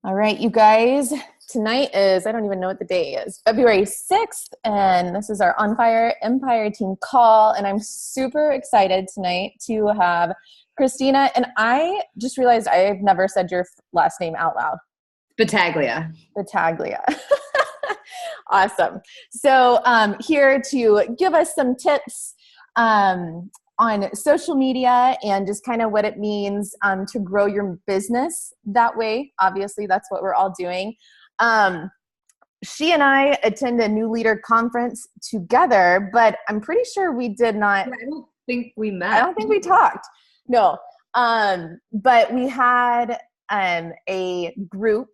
All right, you guys, tonight is, I don't even know what the day is, February 6th, and this is our On Fire Empire team call, and I'm super excited tonight to have Kristina, and I just realized I've never said your last name out loud. Battaglia. Battaglia. Awesome. So here to give us some tips on social media and just kind of what it means to grow your business that way. Obviously, that's what we're all doing. She and I attend a new leader conference together, but I'm pretty sure we did not. I don't think we met. I don't think we talked. No. But we had a group,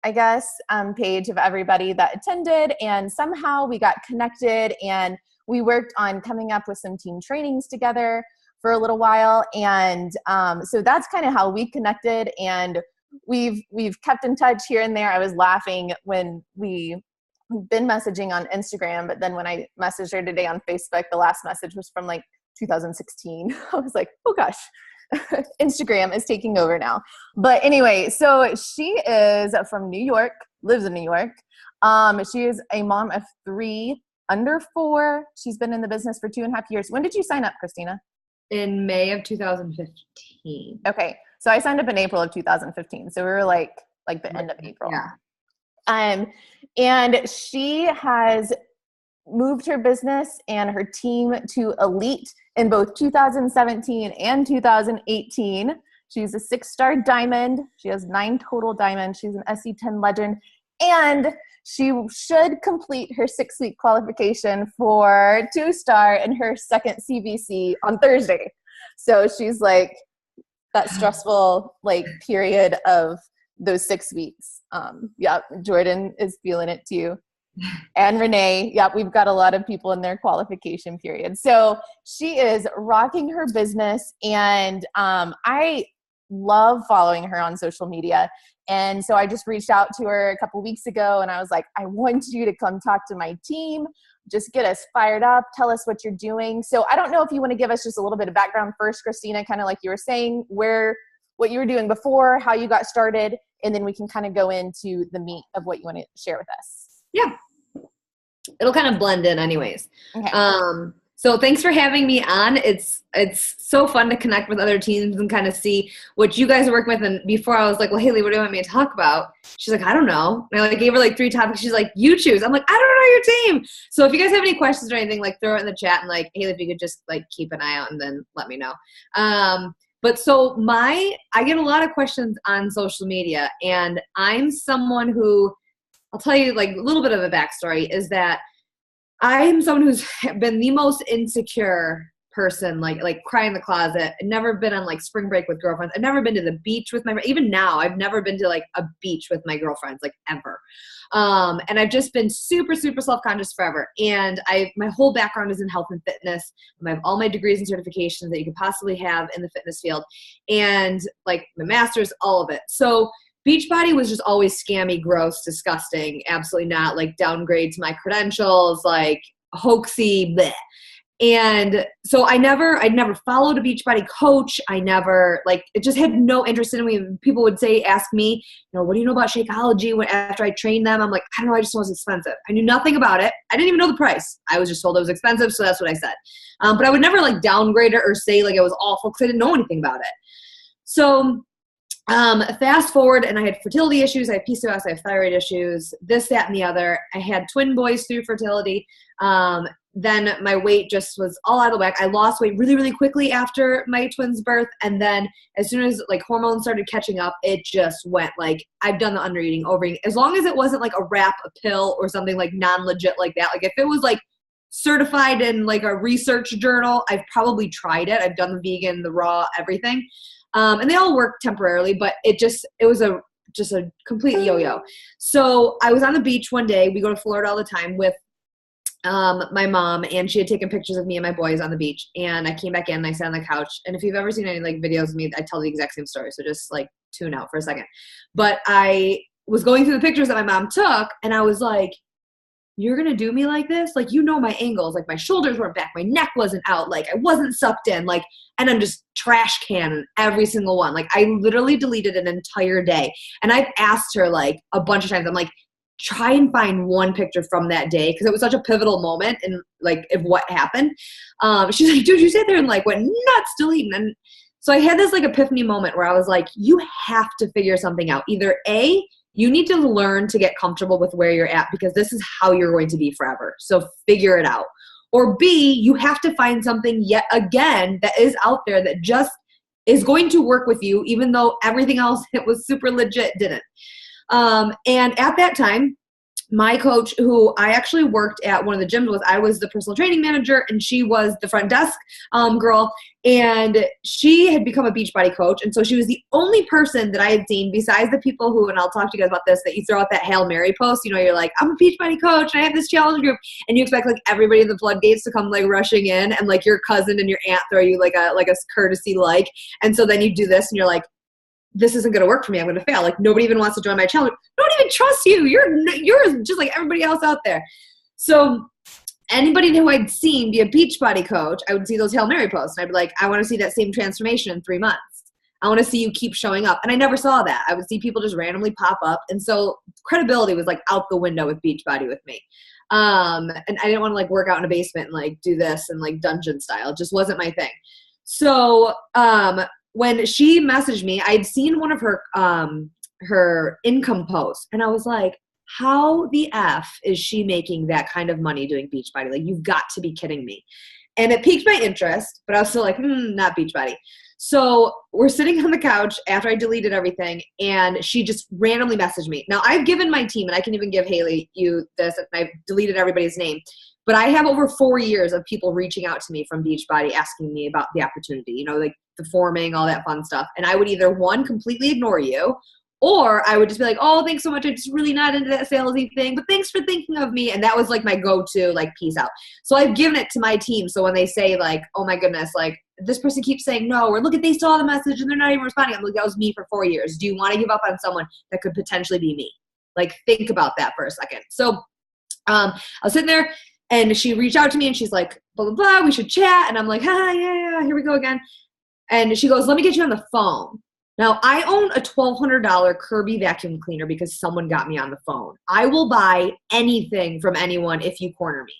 I guess, page of everybody that attended, and somehow we got connected and we worked on coming up with some team trainings together for a little while. And so that's kind of how we connected, and we've kept in touch here and there. I was laughing when we've been messaging on Instagram, but then when I messaged her today on Facebook, the last message was from like 2016. I was like, oh gosh, Instagram is taking over now. But anyway, so she is from New York, lives in New York. She is a mom of 3 under 4. She's been in the business for 2.5 years. When did you sign up, Kristina? In May of 2015. Okay. So I signed up in April of 2015. So we were like the end of April. Yeah. And she has moved her business and her team to elite in both 2017 and 2018. She's a 6-star diamond. She has 9 total diamonds. She's an SE10 legend. And she should complete her 6-week qualification for 2-star in her second CVC on Thursday. So she's like that stressful period of those 6 weeks. Jordan is feeling it too. And Renee, we've got a lot of people in their qualification period. So she is rocking her business, and I love following her on social media. And so I just reached out to her a couple weeks ago, and I was like, I want you to come talk to my team, just get us fired up, tell us what you're doing. So I don't know if you want to give us just a little bit of background first, Kristina, kind of like you were saying, what you were doing before, how you got started, and then we can kind of go into the meat of what you want to share with us. Yeah. It'll kind of blend in anyways. Okay. So thanks for having me on. It's so fun to connect with other teams and kind of see what you guys are working with. And before I was like, well, Haley, what do you want me to talk about? She's like, I don't know. And I gave her 3 topics. She's like, you choose. I'm like, I don't know your team. So if you guys have any questions or anything, throw it in the chat and Haley, if you could just keep an eye out and then let me know. But so I get a lot of questions on social media, and I'm someone who, I'll tell you a little bit of a backstory, is that I am someone who's been the most insecure person, cry in the closet. I've never been on spring break with girlfriends. I've never been to the beach with even now, I've never been to a beach with my girlfriends, ever. And I've just been super, super self-conscious forever. And my whole background is in health and fitness. I have all my degrees and certifications that you could possibly have in the fitness field. And my master's, all of it. So Beachbody was just always scammy, gross, disgusting, absolutely not, downgrade to my credentials, hoaxy, bleh. And so I'd never followed a Beachbody coach. I never, it just had no interest in me. People would ask me, what do you know about Shakeology? After I trained them, I'm like, I don't know, I just know it's expensive. I knew nothing about it. I didn't even know the price. I was just told it was expensive, so that's what I said. But I would never downgrade it or say it was awful because I didn't know anything about it. So fast forward, and I had fertility issues. I have PCOS, I have thyroid issues, this, that, and the other. I had twin boys through fertility. Then my weight just was all out of whack. I lost weight really, really quickly after my twins' birth. And then as soon as hormones started catching up, it just went I've done the undereating, overeating. As long as it wasn't a wrap, a pill, or something non-legit like that. If it was certified in a research journal, I've probably tried it. I've done the vegan, the raw, everything. And they all worked temporarily, but it was just a complete yo-yo. So I was on the beach one day. We go to Florida all the time with my mom, and she had taken pictures of me and my boys on the beach. And I came back in and I sat on the couch. And if you've ever seen any videos of me, I tell the exact same story. So just tune out for a second. But I was going through the pictures that my mom took, and I was like, you're going to do me like this? Like, you know, my angles, like my shoulders weren't back. My neck wasn't out. Like I wasn't sucked in, like, and I'm just trash can every single one. Like I literally deleted an entire day. And I've asked her like a bunch of times, I'm like, try and find one picture from that day. Cause it was such a pivotal moment in like, if what happened. She's like, dude, you sat there and like went nuts deleting. And so I had this like epiphany moment where I was like, you have to figure something out. Either A, you need to learn to get comfortable with where you're at because this is how you're going to be forever. So figure it out. Or B, you have to find something yet again that is out there that just is going to work with you, even though everything else it was super legit didn't. And at that time, my coach, who I actually worked at one of the gyms with, I was the personal training manager and she was the front desk girl. And she had become a Beachbody coach. And so she was the only person that I had seen besides the people who, and I'll talk to you guys about this, that you throw out that Hail Mary post, you know, you're like, I'm a Beachbody coach and I have this challenge group. And you expect like everybody in the floodgates to come like rushing in and like your cousin and your aunt throw you like a courtesy like. And so then you do this and you're like, this isn't going to work for me. I'm going to fail. Like nobody even wants to join my challenge. I don't even trust you. You're just like everybody else out there. So anybody who I'd seen be a Beachbody coach, I would see those Hail Mary posts. And I'd be like, I want to see that same transformation in 3 months. I want to see you keep showing up. And I never saw that. I would see people just randomly pop up. And so credibility was like out the window with Beachbody with me. And I didn't want to like work out in a basement and like do this and like dungeon style. It just wasn't my thing. So, when she messaged me, I'd seen one of her income posts, and I was like, how the F is she making that kind of money doing Beachbody? Like, you've got to be kidding me. And it piqued my interest, but I was still like, not Beachbody. So we're sitting on the couch after I deleted everything, and she just randomly messaged me. Now, I've given my team, and I can even give Haley you this, and I've deleted everybody's name, but I have over 4 years of people reaching out to me from Beachbody asking me about the opportunity, you know, like the forming, all that fun stuff. And I would either, one, completely ignore you, or I would just be like, oh, thanks so much. I'm just really not into that salesy thing, but thanks for thinking of me. And that was like my go-to, like, peace out. So I've given it to my team. So when they say like, oh my goodness, like this person keeps saying no, or look at, they saw the message and they're not even responding. I'm like, that was me for 4 years. Do you want to give up on someone that could potentially be me? Like, think about that for a second. So I was sitting there and she reached out to me and she's like, blah, blah, blah, we should chat. And I'm like, yeah, here we go again. And she goes, let me get you on the phone. Now, I own a $1,200 Kirby vacuum cleaner because someone got me on the phone. I will buy anything from anyone if you corner me.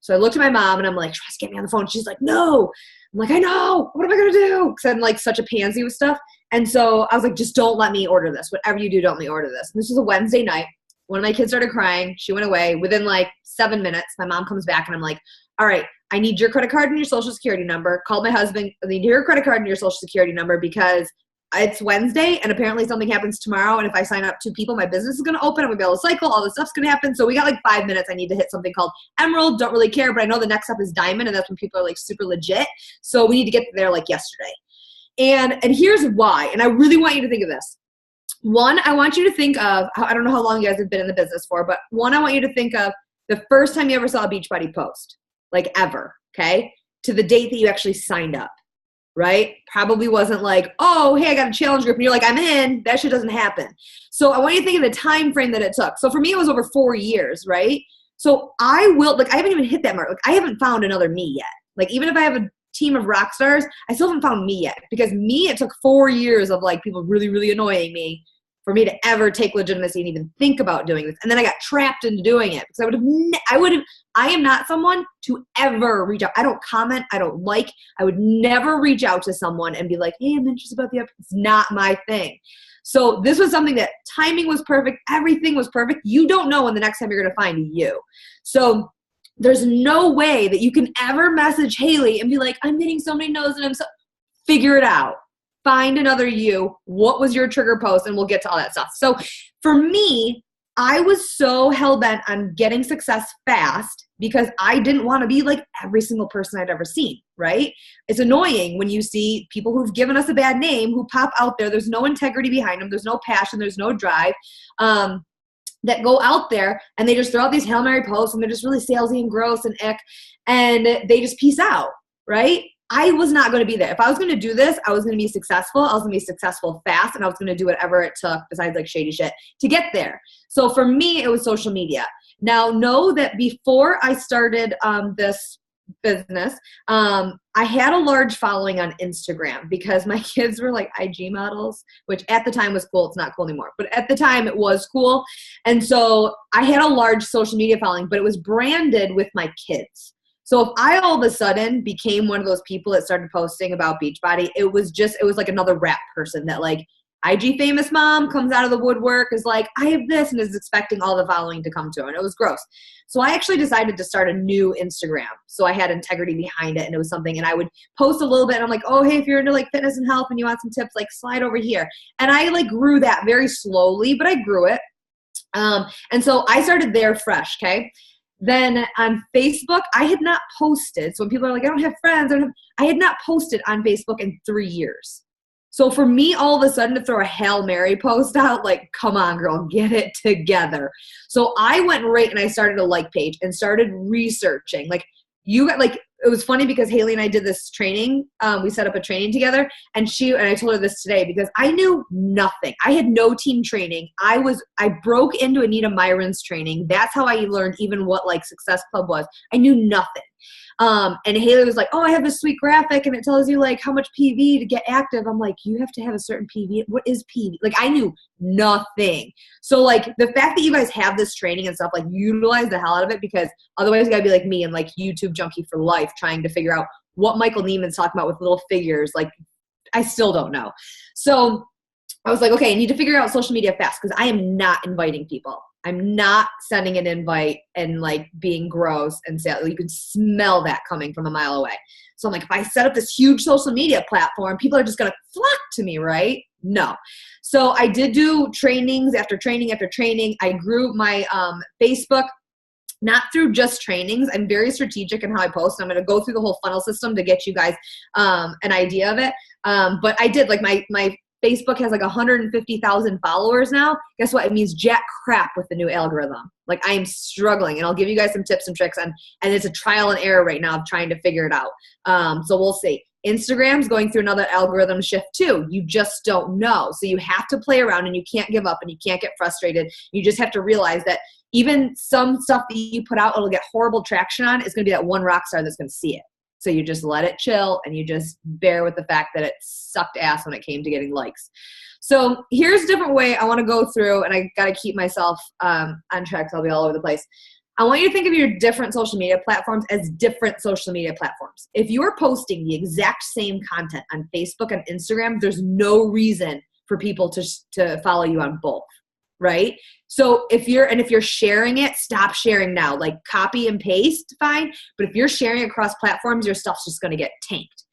So I looked at my mom and I'm like, try to get me on the phone. She's like, no. I'm like, I know. What am I going to do? Because I'm like such a pansy with stuff. And so I was like, just don't let me order this. Whatever you do, don't let me order this. And this was a Wednesday night. One of my kids started crying. She went away. Within like 7 minutes, my mom comes back and I'm like, all right, I need your credit card and your social security number. Called my husband. I need your credit card and your social security number because it's Wednesday and apparently something happens tomorrow. And if I sign up 2 people, my business is going to open. I'm going to be able to cycle. All this stuff's going to happen. So we got like 5 minutes. I need to hit something called Emerald. Don't really care, but I know the next step is Diamond. And that's when people are like super legit. So we need to get there like yesterday. And here's why. And I really want you to think of this. One, I want you to think of, I don't know how long you guys have been in the business for, but one, I want you to think of the first time you ever saw a Beachbody post, like ever, okay? To the date that you actually signed up, right? Probably wasn't like, oh, hey, I got a challenge group, and you're like, I'm in. That shit doesn't happen. So I want you to think of the time frame that it took. So for me, it was over 4 years, right? So I haven't even hit that mark. Like, I haven't found another me yet. Like, even if I have a team of rock stars, I still haven't found me yet. Because me, it took 4 years of like people really, really annoying me for me to ever take legitimacy and even think about doing this. And then I got trapped into doing it because I am not someone to ever reach out. I don't comment. I don't like. I would never reach out to someone and be like, hey, I'm interested about the episode. It's not my thing. So this was something that timing was perfect. Everything was perfect. You don't know when the next time you're going to find you. So there's no way that you can ever message Haley and be like, I'm getting so many no's and figure it out. Find another you. What was your trigger post? And we'll get to all that stuff. So for me, I was so hell-bent on getting success fast because I didn't want to be like every single person I'd ever seen, right? It's annoying when you see people who've given us a bad name who pop out there. There's no integrity behind them. There's no passion. There's no drive that go out there and they just throw out these Hail Mary posts and they're just really salesy and gross and ick and they just peace out, right? I was not going to be there. If I was going to do this, I was going to be successful. I was going to be successful fast, and I was going to do whatever it took besides like shady shit to get there. So for me, it was social media. Now, know that before I started this business, I had a large following on Instagram because my kids were like IG models, which at the time was cool. It's not cool anymore, but at the time it was cool. And so I had a large social media following, but it was branded with my kids. So if I all of a sudden became one of those people that started posting about Beachbody, it was like another rap person that like IG famous mom comes out of the woodwork, is like, I have this, and is expecting all the following to come to her. And it was gross. So I actually decided to start a new Instagram. So I had integrity behind it, and it was something, and I would post a little bit, and I'm like, oh, hey, if you're into like fitness and health and you want some tips, like slide over here. And I like grew that very slowly, but I grew it. And so I started there fresh, okay? Then on Facebook, I had not posted. So when people are like, I don't have friends, I had not posted on Facebook in 3 years. So for me, all of a sudden to throw a Hail Mary post out, like, come on, girl, get it together. So I went right and I started a like page and started researching. Like, it was funny because Haley and I did this training. We set up a training together, and I told her this today because I knew nothing. I had no team training. I broke into Anita Myron's training. That's how I learned even what like Success Club was. I knew nothing. And Haley was like, oh, I have this sweet graphic and it tells you like how much PV to get active. I'm like, you have to have a certain PV. What is PV? Like, I knew nothing. So like the fact that you guys have this training and stuff, like utilize the hell out of it, because otherwise you gotta be like me and like YouTube junkie for life trying to figure out what Michael Neiman's talking about with little figures. Like, I still don't know. So I was like, okay, I need to figure out social media fast because I am not inviting people. I'm not sending an invite and like being gross and say, you can smell that coming from a mile away. So I'm like, if I set up this huge social media platform, people are just going to flock to me, right? No. So I did do trainings after training after training. I grew my Facebook, not through just trainings. I'm very strategic in how I post. I'm going to go through the whole funnel system to get you guys an idea of it. But I did like my Facebook has like 150,000 followers now. Guess what? It means jack crap with the new algorithm. Like, I am struggling, and I'll give you guys some tips and tricks and it's a trial and error right now of trying to figure it out. So we'll see. Instagram's going through another algorithm shift too. You just don't know. So you have to play around, and you can't give up, and you can't get frustrated. You just have to realize that even some stuff that you put out, it'll get horrible traction on, is going to be that one rock star that's going to see it. So you just let it chill, and you just bear with the fact that it sucked ass when it came to getting likes. So here's a different way I want to go through, and I got to keep myself on track so I'll be all over the place. I want you to think of your different social media platforms as different social media platforms. If you are posting the exact same content on Facebook and Instagram, there's no reason for people to follow you on both, right? So if you're sharing it, stop sharing now. Like, copy and paste, fine. But if you're sharing across platforms, your stuff's just going to get tanked.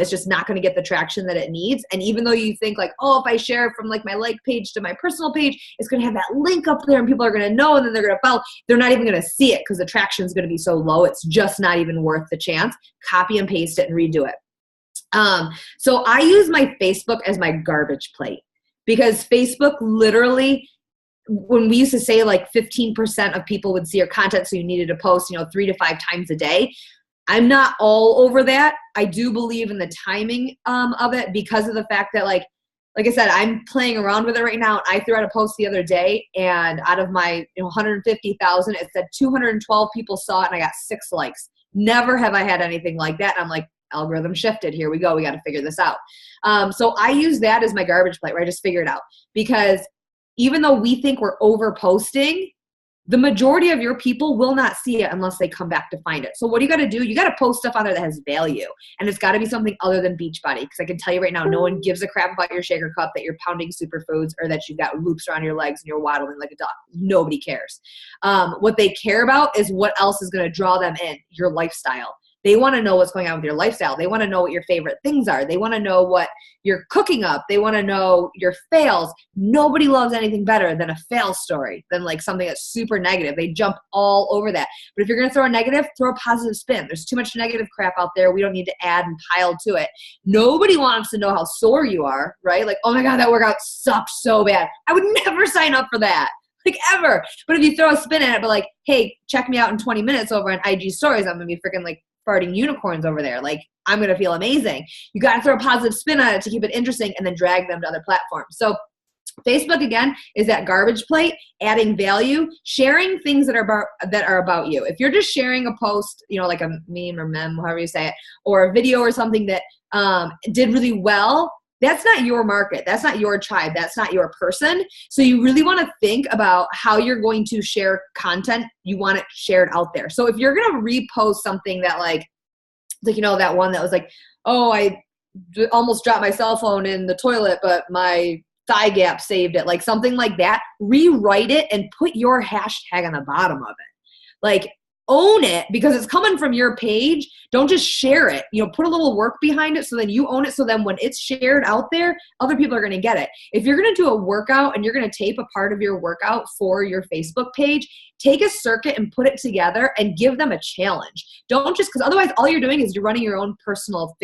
It's just not going to get the traction that it needs. And even though you think like, oh, if I share from like my like page to my personal page, it's going to have that link up there and people are going to know, and then they're going to follow. They're not even going to see it because the traction is going to be so low. It's just not even worth the chance. Copy and paste it and redo it. So I use my Facebook as my garbage plate, because Facebook literally, when we used to say like 15% of people would see your content, so you needed to post, 3 to 5 times a day. I'm not all over that. I do believe in the timing of it, because of the fact that like I said, I'm playing around with it right now. I threw out a post the other day, and out of my 150,000, it said 212 people saw it, and I got 6 likes. Never have I had anything like that. And I'm like, algorithm shifted. Here we go. We got to figure this out. So I use that as my garbage plate where I just figure it out, because even though we think we're over posting, the majority of your people will not see it unless they come back to find it. So what do you got to do? You got to post stuff on there that has value, and it's got to be something other than Beachbody, because I can tell you right now, no one gives a crap about your shaker cup, that you're pounding superfoods, or that you've got loops around your legs and you're waddling like a duck. Nobody cares. What they care about is what else is going to draw them in, your lifestyle. They want to know what's going on with your lifestyle. They want to know what your favorite things are. They want to know what you're cooking up. They want to know your fails. Nobody loves anything better than a fail story, than like something that's super negative. They jump all over that. But if you're going to throw a negative, throw a positive spin. There's too much negative crap out there. We don't need to add and pile to it. Nobody wants to know how sore you are, right? Like, oh my God, that workout sucked so bad. I would never sign up for that. Like, ever. But if you throw a spin at it, but like, hey, check me out in 20 minutes over on IG stories, I'm going to be freaking like farting unicorns over there. Like, I'm going to feel amazing. You got to throw a positive spin on it to keep it interesting, and then drag them to other platforms. So Facebook, again, is that garbage plate, adding value, sharing things that are about you. If you're just sharing a post, like a meme or meme, however you say it, or a video or something that did really well, that's not your market. That's not your tribe. That's not your person. So you really want to think about how you're going to share content. You want it shared out there. So if you're going to repost something that that one that was like, oh, I almost dropped my cell phone in the toilet, but my thigh gap saved it, like something like that, rewrite it and put your hashtag on the bottom of it. Like, own it because it's coming from your page. Don't just share it. Put a little work behind it so then you own it. So then when it's shared out there, other people are going to get it. If you're going to do a workout and you're going to tape a part of your workout for your Facebook page, take a circuit and put it together and give them a challenge. Don't just, because otherwise all you're doing is you're running your own personal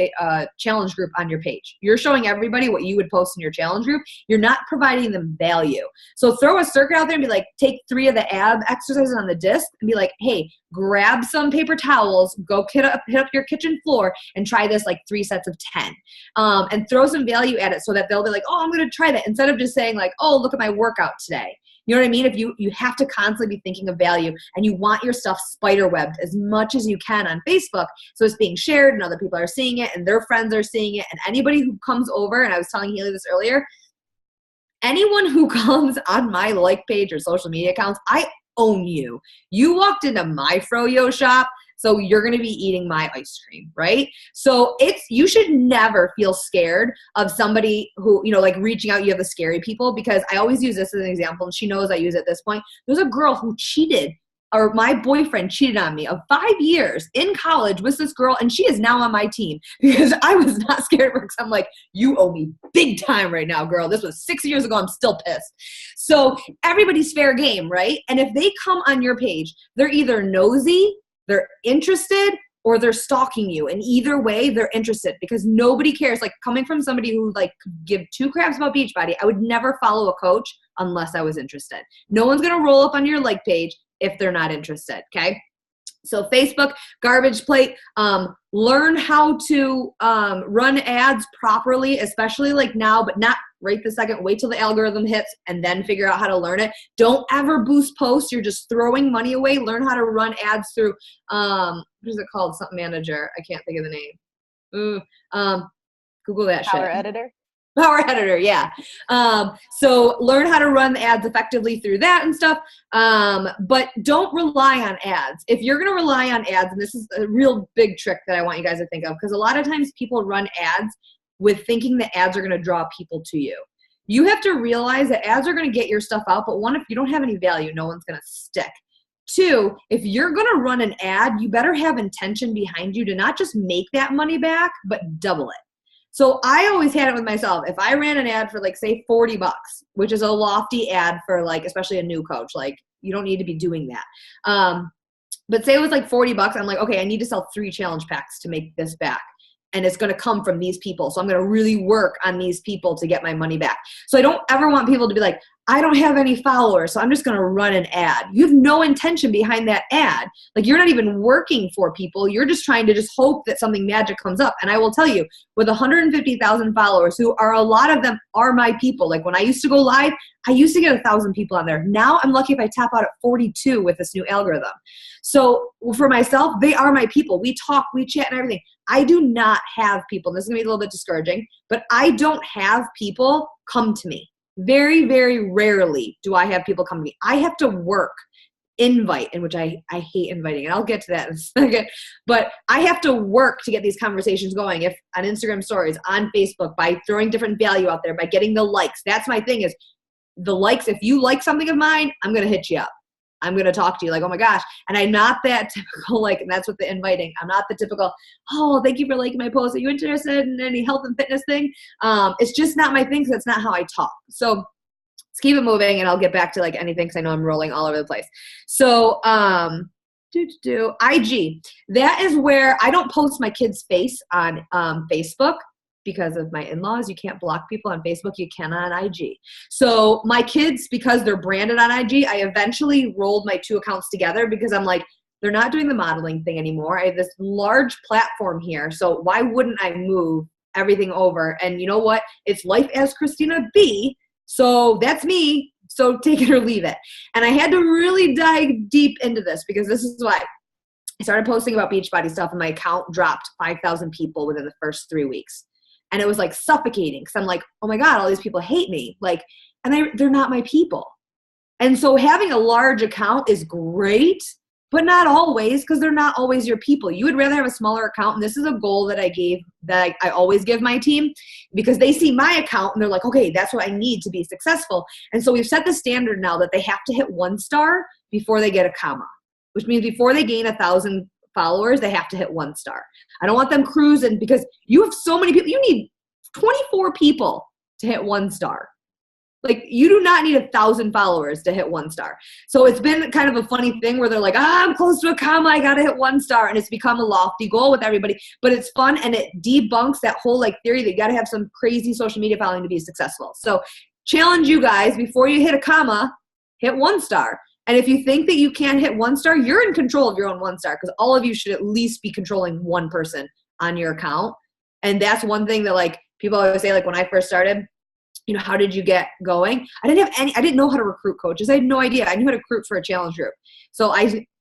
challenge group on your page. You're showing everybody what you would post in your challenge group. You're not providing them value. So throw a circuit out there and be like, take 3 of the ab exercises on the disc and be like, hey, grab some paper towels, go hit up your kitchen floor and try this like 3 sets of 10. And throw some value at it so that they'll be like, oh, I'm going to try that. Instead of just saying like, oh, look at my workout today. You know what I mean? If you have to constantly be thinking of value and you want your stuff spider-webbed as much as you can on Facebook so it's being shared and other people are seeing it and their friends are seeing it, and anybody who comes over, and I was telling Haley this earlier, anyone who comes on my like page or social media accounts, I own you. You walked into my froyo shop, so you're going to be eating my ice cream, right? So you should never feel scared of somebody who, like reaching out. You have the scary people, because I always use this as an example, and she knows I use it at this point. There's a girl who cheated, or my boyfriend cheated on me of 5 years in college with this girl, and she is now on my team because I was not scared of her, because I'm like, you owe me big time right now, girl. This was 6 years ago. I'm still pissed. So everybody's fair game, right? And if they come on your page, they're either nosy, they're interested, or they're stalking you. And either way, they're interested, because nobody cares. Like, coming from somebody who like could give 2 craps about Beachbody, I would never follow a coach unless I was interested. No one's going to roll up on your like page if they're not interested. Okay. So Facebook, garbage plate, learn how to run ads properly, especially like now, but not right this second. Wait till the algorithm hits and then figure out how to learn it. Don't ever boost posts. You're just throwing money away. Learn how to run ads through, what is it called? Something manager. I can't think of the name. Google that shit. Power Editor, yeah. So learn how to run ads effectively through that and stuff. But don't rely on ads. If you're going to rely on ads, and this is a real big trick that I want you guys to think of, because a lot of times people run ads with thinking the ads are going to draw people to you. You have to realize that ads are going to get your stuff out, but one, if you don't have any value, no one's going to stick. 2, if you're going to run an ad, you better have intention behind you to not just make that money back, but double it. So I always had it with myself. If I ran an ad for like, say, $40, which is a lofty ad for like, especially a new coach, like you don't need to be doing that. But say it was like $40, I'm like, okay, I need to sell 3 challenge packs to make this back. And it's going to come from these people. So I'm going to really work on these people to get my money back. So I don't ever want people to be like, I don't have any followers, so I'm just going to run an ad. You have no intention behind that ad. Like, you're not even working for people. You're just trying to just hope that something magic comes up. And I will tell you, with 150,000 followers, who are, a lot of them are my people. Like, when I used to go live, I used to get 1,000 people on there. Now I'm lucky if I tap out at 42 with this new algorithm. So for myself, they are my people. We talk, we chat and everything. I do not have people. This is going to be a little bit discouraging, but I don't have people come to me. Very, very rarely do I have people come to me. I have to work, invite, in which I hate inviting, and I'll get to that in a second, but I have to work to get these conversations going. If on Instagram stories, on Facebook, by throwing different value out there, by getting the likes. That's my thing, is the likes. If you like something of mine, I'm going to hit you up. I'm going to talk to you like, oh my gosh. And I'm not that typical, like, and that's what the inviting. I'm not the typical, oh, thank you for liking my post. Are you interested in any health and fitness thing? It's just not my thing, because that's not how I talk. So let's keep it moving, and I'll get back to like anything, because I know I'm rolling all over the place. So IG. That is where I don't post my kid's face on Facebook. Because of my in-laws, you can't block people on Facebook. You can on IG. So my kids, because they're branded on IG, I eventually rolled my 2 accounts together, because I'm like, they're not doing the modeling thing anymore. I have this large platform here. So why wouldn't I move everything over? And you know what? It's life as Kristina B. So that's me. So take it or leave it. And I had to really dive deep into this because this is why I started posting about Beachbody stuff and my account dropped 5,000 people within the first 3 weeks. And it was like suffocating because I'm like, oh my God, all these people hate me. Like, and they're not my people. And so having a large account is great, but not always, because they're not always your people. You would rather have a smaller account. And this is a goal that I always give my team, because they see my account and they're like, okay, that's what I need to be successful. And so we've set the standard now that they have to hit 1 star before they get a comma, which means before they gain 1,000 followers, they have to hit 1 star. I don't want them cruising, because you have so many people. You need 24 people to hit 1 star. Like, you do not need 1,000 followers to hit 1 star. So it's been kind of a funny thing where they're like, I'm close to a comma, I got to hit 1 star. And it's become a lofty goal with everybody, but it's fun. And it debunks that whole like theory that you got to have some crazy social media following to be successful. So challenge you guys, before you hit a comma, hit 1 star. And if you think that you can't hit 1 star, you're in control of your own 1 star, because all of you should at least be controlling one person on your account. And that's one thing that like people always say, like when I first started, you know, how did you get going? I didn't know how to recruit coaches. I had no idea. I knew how to recruit for a challenge group. So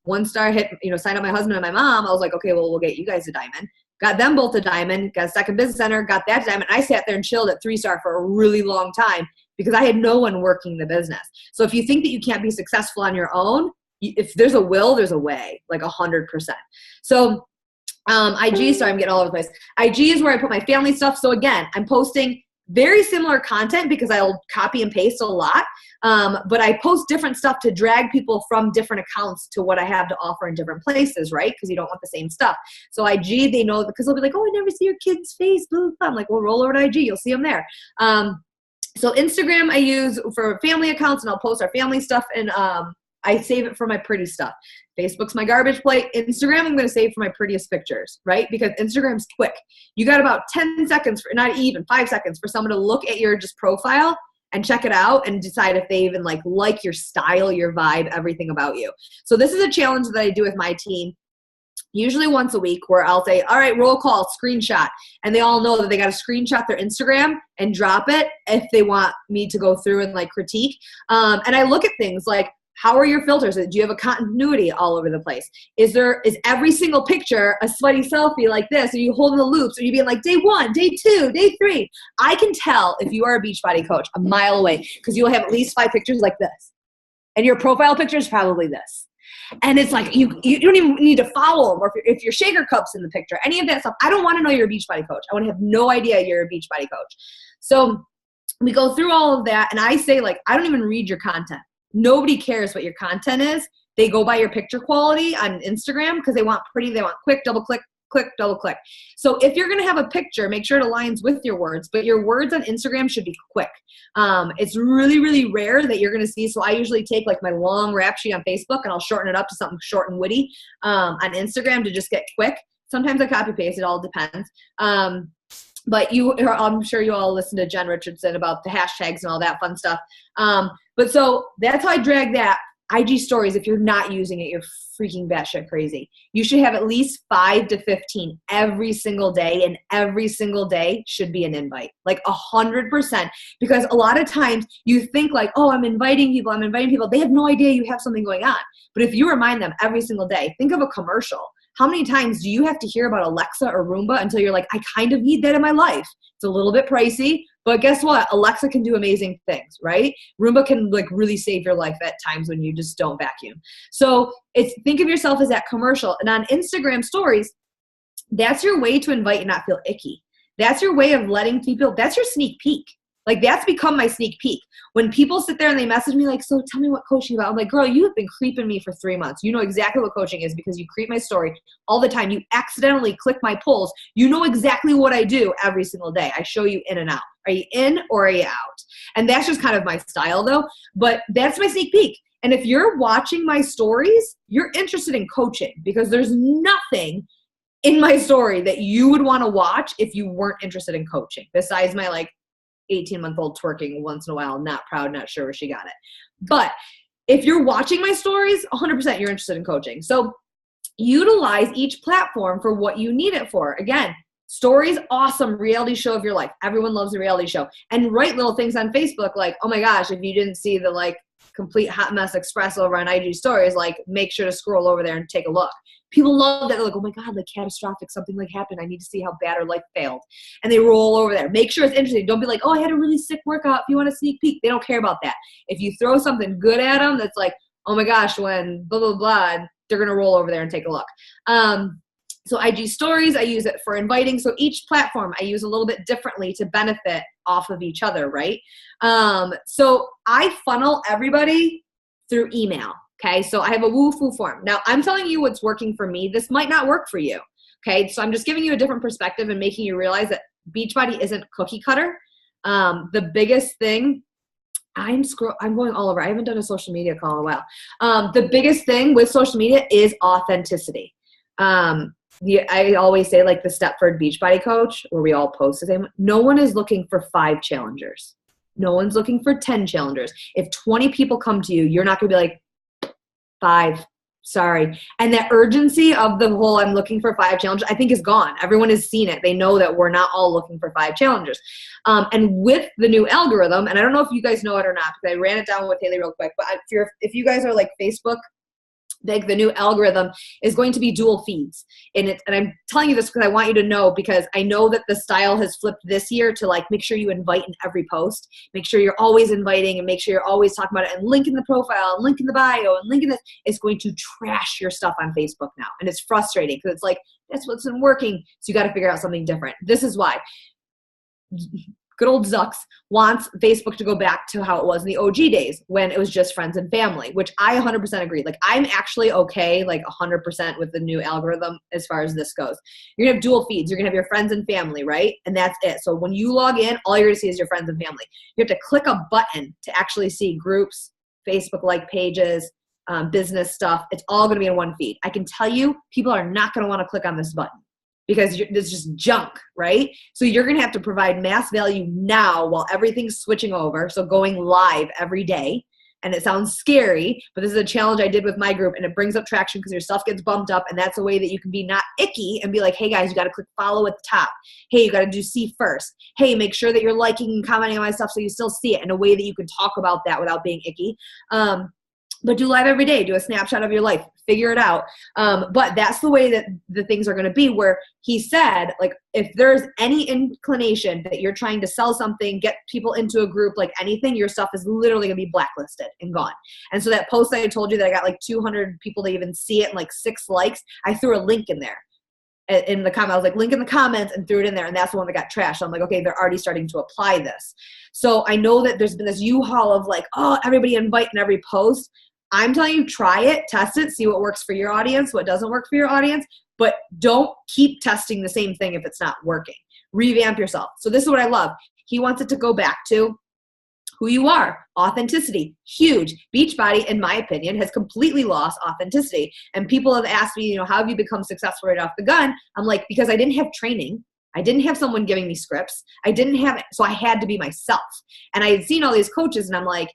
1 star hit, signed up my husband and my mom. I was like, okay, well, we'll get you guys a diamond. Got them both a diamond, got a second business center, got that diamond. I sat there and chilled at 3 star for a really long time because I had no one working the business. So if you think that you can't be successful on your own, if there's a will, there's a way, like 100%. So IG, sorry, I'm getting all over the place. IG is where I put my family stuff. So again, I'm posting very similar content because I'll copy and paste a lot. But I post different stuff to drag people from different accounts to what I have to offer in different places, right? Because you don't want the same stuff. So IG, they know, because they'll be like, oh, I never see your kid's face. Blah, blah, blah. I'm like, well, roll over to IG. You'll see them there. So Instagram I use for family accounts, and I'll post our family stuff, and I save it for my pretty stuff. Facebook's my garbage plate. Instagram, I'm going to save for my prettiest pictures, right? Because Instagram's quick. You got about 10 seconds, not even 5 seconds, for someone to look at your just profile and check it out and decide if they even like your style, your vibe, everything about you. So this is a challenge that I do with my team, usually once a week, where I'll say, all right, roll call, screenshot. And they all know that they got to screenshot their Instagram and drop it if they want me to go through and critique. And I look at things like, how are your filters? Do you have a continuity all over the place? Is every single picture a sweaty selfie like this? Are you holding the loops? Are you being like day 1, day 2, day 3? I can tell if you are a Beachbody coach a mile away, because you'll have at least 5 pictures like this. And your profile picture is probably this. And it's like, you don't even need to follow them, or if your shaker cup's in the picture, any of that stuff. I don't want to know you're a Beachbody coach. I want to have no idea you're a Beachbody coach. So we go through all of that, and I say, I don't even read your content. Nobody cares what your content is. They go by your picture quality on Instagram because they want pretty, they want quick, double click, click, double click. So if you're going to have a picture, make sure it aligns with your words, but your words on Instagram should be quick. It's really, really rare that you're going to see. So I usually take my long rap sheet on Facebook and I'll shorten it up to something short and witty on Instagram to just get quick. Sometimes I copy paste, it all depends. But I'm sure you all listen to Jen Richardson about the hashtags and all that fun stuff. But so that's how I drag that. IG stories, if you're not using it, you're freaking batshit crazy. You should have at least 5 to 15 every single day, and every single day should be an invite, 100%. Because a lot of times you think oh, I'm inviting people. They have no idea you have something going on. But if you remind them every single day, think of a commercial. How many times do you have to hear about Alexa or Roomba until you're like, I kind of need that in my life? It's a little bit pricey, but guess what? Alexa can do amazing things, right? Roomba can really save your life at times when you just don't vacuum. So think of yourself as that commercial. And on Instagram stories, that's your way to invite and not feel icky. That's your way of letting people, that's your sneak peek. That's become my sneak peek. When people sit there and they message me so tell me what coaching about. I'm like, girl, you have been creeping me for 3 months. You know exactly what coaching is because you creep my story all the time. You accidentally click my polls. You know exactly what I do every single day. I show you in and out. Are you in or are you out? And that's just kind of my style though. But that's my sneak peek. And if you're watching my stories, you're interested in coaching because there's nothing in my story that you would want to watch if you weren't interested in coaching besides my 18-month-old twerking once in a while, not proud, not sure where she got it. But if you're watching my stories, 100% you're interested in coaching. So utilize each platform for what you need it for. Again, Stories, awesome reality show of your life. Everyone loves a reality show. And write little things on Facebook like, oh my gosh, if you didn't see the like complete hot mess express over on IG stories, like make sure to scroll over there and take a look. People love that. They're like, oh my God, like catastrophic, something like happened. I need to see how bad her life failed. And they roll over there. Make sure it's interesting. Don't be like, oh, I had a really sick workout. If you want a sneak peek, they don't care about that. If you throw something good at them, that's like, oh my gosh, when blah, blah, blah, they're going to roll over there and take a look. So IG stories, I use it for inviting. So each platform I use a little bit differently to benefit off of each other, right? So I funnel everybody through email. Okay. So I have a woo-foo form. Now I'm telling you what's working for me. This might not work for you. Okay. So I'm just giving you a different perspective and making you realize that Beachbody isn't cookie cutter. The biggest thing, I'm going all over. I haven't done a social media call in a while. The biggest thing with social media is authenticity. I always say like the Stepford Beachbody coach where we all post the same. No one is looking for 5 challengers. No one's looking for 10 challengers. If 20 people come to you, you're not going to be like 5, sorry. And that urgency of the whole I'm looking for 5 challengers, I think is gone. Everyone has seen it. They know that we're not all looking for 5 challengers. And with the new algorithm, and I don't know if you guys know it or not, because I ran it down with Haley real quick, but if you guys are like Facebook, like the new algorithm is going to be dual feeds. And I'm telling you this because I want you to know, because I know that the style has flipped this year to like, make sure you invite in every post, make sure you're always inviting, and make sure you're always talking about it, and link in the profile and link in the bio and link in this. It's going to trash your stuff on Facebook now. And it's frustrating because it's like, that's what's been working. So you got to figure out something different. This is why. Good old Zucks wants Facebook to go back to how it was in the OG days when it was just friends and family, which I 100% agree. Like I'm actually okay, like 100% with the new algorithm as far as this goes. You're gonna have dual feeds. You're gonna have your friends and family, right? And that's it. So when you log in, all you're gonna see is your friends and family. You have to click a button to actually see groups, Facebook like pages, business stuff. It's all gonna be in one feed. I can tell you, people are not gonna wanna click on this button, because it's just junk, right? So you're going to have to provide mass value now while everything's switching over. So going live every day. And it sounds scary, but this is a challenge I did with my group, and it brings up traction because your stuff gets bumped up, and that's a way that you can be not icky and be like, hey guys, you got to click follow at the top. Hey, you got to do see first. Hey, make sure that you're liking and commenting on my stuff so you still see it in a way that you can talk about that without being icky. But do live every day. Do a snapshot of your life. Figure it out. But that's the way that the things are going to be, where he said, like, if there's any inclination that you're trying to sell something, get people into a group, like anything, your stuff is literally going to be blacklisted and gone. And so that post that I told you that I got like 200 people to even see it and like 6 likes, I threw a link in there. In the comment, I was like, link in the comments, and threw it in there. And that's the one that got trashed. So I'm like, okay, they're already starting to apply this. So I know that there's been this U-Haul of like, oh, everybody invite in every post. I'm telling you, try it, test it, see what works for your audience, what doesn't work for your audience, but don't keep testing the same thing if it's not working. Revamp yourself. So this is what I love. He wants it to go back to who you are. Authenticity, huge. Beachbody, in my opinion, has completely lost authenticity. And people have asked me, how have you become successful right off the gun? I'm like, because I didn't have training. I didn't have someone giving me scripts. So I had to be myself. And I had seen all these coaches, and I'm like,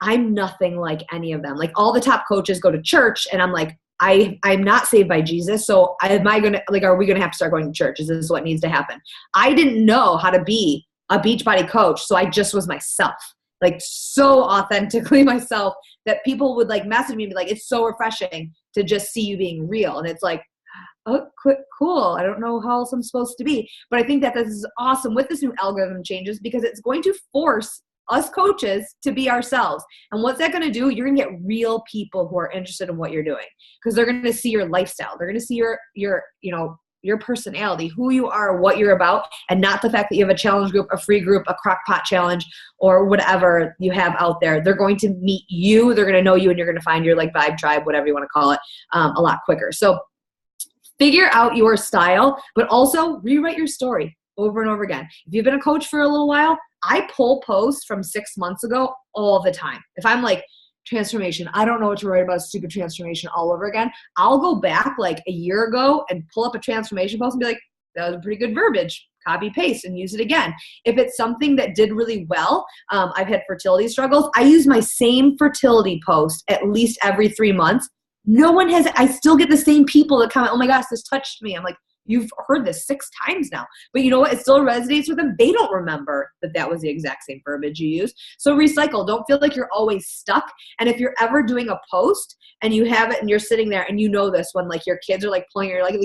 I'm nothing like any of them. Like all the top coaches go to church, and I'm like, I'm not saved by Jesus. So are we going to have to start going to church? Is this what needs to happen? I didn't know how to be a Beachbody coach. So I just was myself, like so authentically myself, that people would like message me and be like, it's so refreshing to just see you being real. And it's like, oh, cool. I don't know how else I'm supposed to be. But I think that this is awesome with this new algorithm changes, because it's going to force us coaches to be ourselves. And what's that going to do? You're going to get real people who are interested in what you're doing, because they're going to see your lifestyle. They're going to see your personality, who you are, what you're about, and not the fact that you have a challenge group, a free group, a crock pot challenge, or whatever you have out there. They're going to meet you. They're going to know you, and you're going to find your like vibe tribe, whatever you want to call it, a lot quicker. So figure out your style, but also rewrite your story over and over again. If you've been a coach for a little while, I pull posts from 6 months ago all the time. If I'm like, transformation, I don't know what to write about, stupid transformation all over again, I'll go back like a year ago and pull up a transformation post and be like, that was a pretty good verbiage, copy paste and use it again. If it's something that did really well, I've had fertility struggles, I use my same fertility post at least every 3 months. I still get the same people that comment, oh my gosh, this touched me. I'm like, you've heard this 6 times now, but you know what? It still resonates with them. They don't remember that was the exact same verbiage you used. So recycle. Don't feel like you're always stuck. And if you're ever doing a post and you have it and you're sitting there and you know this when like your kids are like pulling, you're like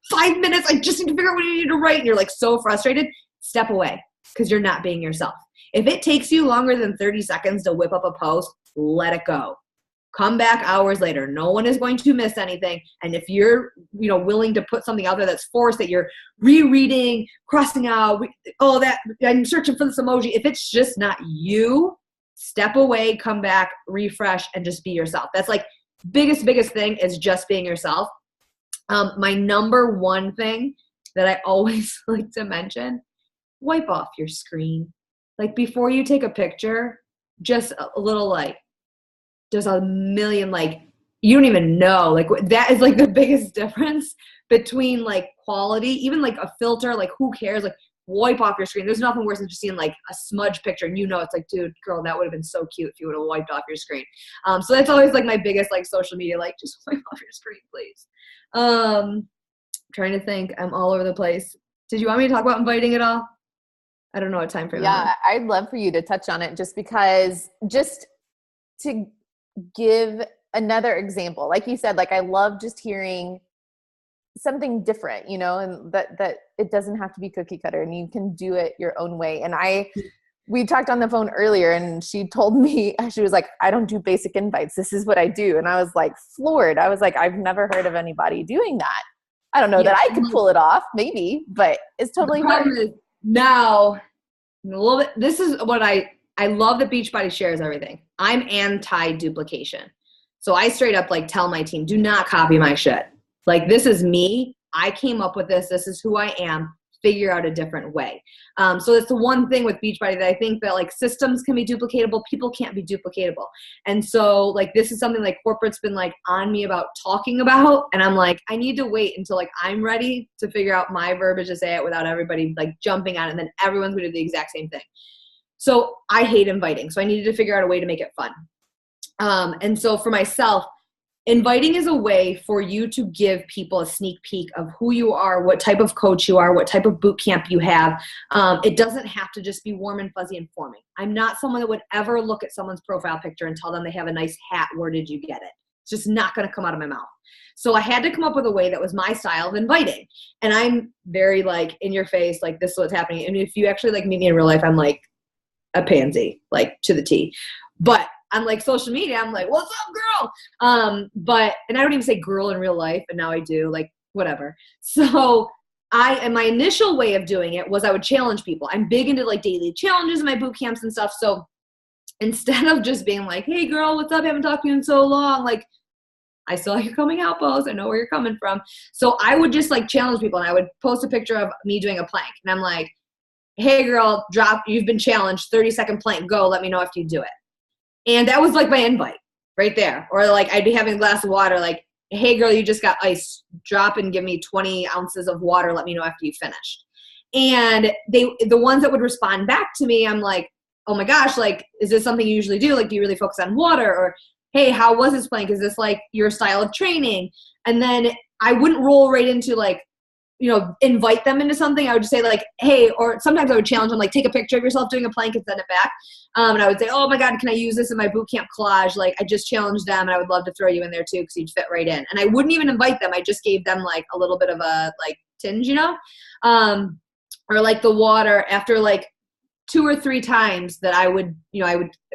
5 minutes, I just need to figure out what you need to write. And you're like so frustrated, step away because you're not being yourself. If it takes you longer than 30 seconds to whip up a post, let it go. Come back hours later. No one is going to miss anything. And if you're, willing to put something out there that's forced, that you're rereading, crossing out, that I'm searching for this emoji. If it's just not you, step away, come back, refresh, and just be yourself. That's like biggest thing is just being yourself. My number one thing that I always like to mention, wipe off your screen. Like before you take a picture, just a little like, there's a million, like, you don't even know. Like that is like the biggest difference between like quality, even like a filter, like who cares? Like wipe off your screen. There's nothing worse than just seeing like a smudge picture and it's like, dude, girl, that would have been so cute if you would have wiped off your screen. So that's always like my biggest like social media, like just wipe off your screen, please. Trying to think, I'm all over the place. Did you want me to talk about inviting at all? I don't know what time frame. Yeah, I'd love for you to touch on it just because, just to give another example, like you said, like I love just hearing something different, and that it doesn't have to be cookie cutter and you can do it your own way. And we talked on the phone earlier and she told me, she was like, I don't do basic invites. This is what I do. And I was like floored. I was like, I've never heard of anybody doing that. I don't know that I could pull it off, maybe, but it's totally hard. Now, a little bit, this is what I love that Beachbody shares everything. I'm anti-duplication. So I straight up like tell my team, do not copy my shit. Like this is me. I came up with this. This is who I am. Figure out a different way. So it's the one thing with Beachbody that I think that like systems can be duplicatable. People can't be duplicatable. And so like this is something like corporate's been like on me about talking about. And I'm like, I need to wait until like I'm ready to figure out my verbiage to say it without everybody like jumping on it. And then everyone's going to do the exact same thing. So I hate inviting. So I needed to figure out a way to make it fun. And so for myself, inviting is a way for you to give people a sneak peek of who you are, what type of coach you are, what type of boot camp you have. It doesn't have to just be warm and fuzzy informing. I'm not someone that would ever look at someone's profile picture and tell them they have a nice hat. Where did you get it? It's just not going to come out of my mouth. So I had to come up with a way that was my style of inviting. And I'm very like in your face, like this is what's happening. And if you actually like meet me in real life, I'm like a pansy, like to the T. But on like social media, I'm like, what's up, girl? And I don't even say girl in real life, and now I do, like, whatever. So and my initial way of doing it was I would challenge people. I'm big into like daily challenges in my boot camps and stuff. So instead of just being like, hey girl, what's up? I haven't talked to you in so long. Like, I saw your coming out post. I know where you're coming from. So I would just like challenge people, and I would post a picture of me doing a plank. And I'm like, hey girl, you've been challenged, 30-second plank, go, let me know after you do it. And that was like my invite right there. Or like I'd be having a glass of water, like, hey girl, you just got ice, drop and give me 20 ounces of water, let me know after you finished. And the ones that would respond back to me, I'm like, oh my gosh, like, is this something you usually do? Like, do you really focus on water? Or, hey, how was this plank? Is this like your style of training? And then I wouldn't roll right into like, invite them into something. I would just say like, hey, or sometimes I would challenge them, like, take a picture of yourself doing a plank and send it back. And I would say, oh my God, can I use this in my boot camp collage? Like, I just challenged them and I would love to throw you in there too, because you'd fit right in. And I wouldn't even invite them. I just gave them like a little bit of a like tinge, or like the water after like 2 or 3 times that I would,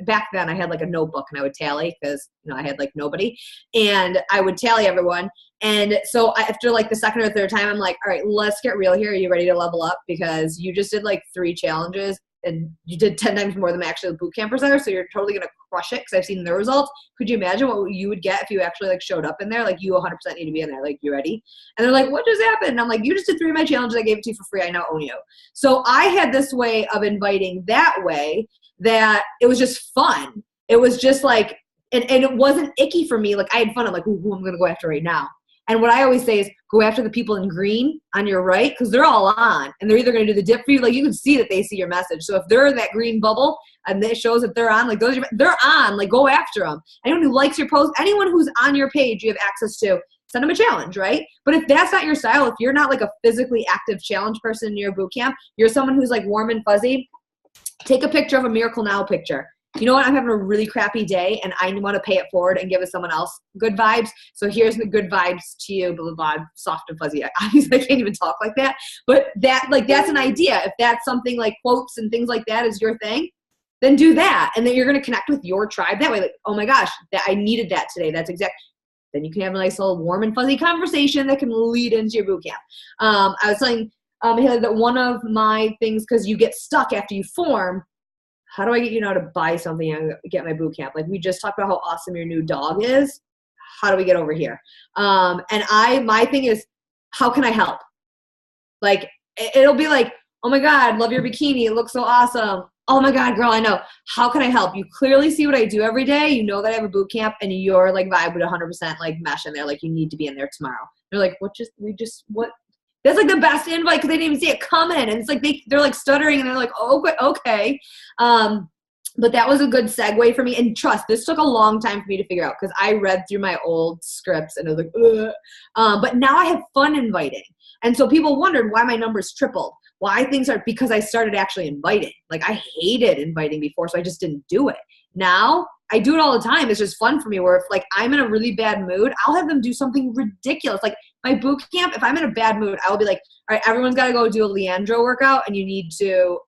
back then I had like a notebook and I would tally because, I had like nobody, and I would tally everyone. And so after like the second or third time, I'm like, all right, let's get real here. Are you ready to level up? Because you just did like 3 challenges and you did 10 times more than my actual boot campers are. So you're totally going to crush it, because I've seen the results. Could you imagine what you would get if you actually like showed up in there? Like, you 100% need to be in there. Like, you ready? And they're like, what just happened? And I'm like, you just did 3 of my challenges. I gave it to you for free. I now own you. So I had this way of inviting that way that it was just fun. It was just like, and it wasn't icky for me. Like, I had fun. I'm like, who I'm going to go after right now. And what I always say is, go after the people in green on your right, because they're all on, and they're either going to do the dip for you. Like, you can see that they see your message. So if they're in that green bubble and it shows that they're on, like, they're on, like, go after them. Anyone who likes your post, anyone who's on your page, you have access to, send them a challenge, right? But if that's not your style, if you're not like a physically active challenge person in your boot camp, you're someone who's like warm and fuzzy, take a picture of a Miracle Now picture. You know what? I'm having a really crappy day and I want to pay it forward and give it someone else good vibes. So here's the good vibes to you, blah, blah, blah, soft and fuzzy. Obviously, I can't even talk like that. But that's an idea. If that's something like quotes and things like that is your thing, then do that. And then you're going to connect with your tribe that way. Like, oh my gosh, I needed that today. That's exact. Then you can have a nice little warm and fuzzy conversation that can lead into your boot camp. I was telling Haley that one of my things, because you get stuck after you form, how do I get you now to buy something and get my boot camp? Like we just talked about how awesome your new dog is. How do we get over here? My thing is, how can I help? Like, it'll be like, oh my God, love your bikini. It looks so awesome. Oh my God, girl, I know. How can I help? You clearly see what I do every day. You know that I have a boot camp and you're like vibe with 100% like mesh in there. Like you need to be in there tomorrow. They're like, what? That's like the best invite because they didn't even see it coming. And it's like they're like stuttering and they're like, oh, okay. But that was a good segue for me. And trust, this took a long time for me to figure out because I read through my old scripts and I was like, ugh. But now I have fun inviting. And so people wondered why my numbers tripled. Why things are because I started actually inviting. Like I hated inviting before, so I just didn't do it. Now I do it all the time. It's just fun for me where if like I'm in a really bad mood, I'll have them do something ridiculous. Like my boot camp, if I'm in a bad mood, I'll be like, all right, everyone's got to go do a Leandro workout and you need to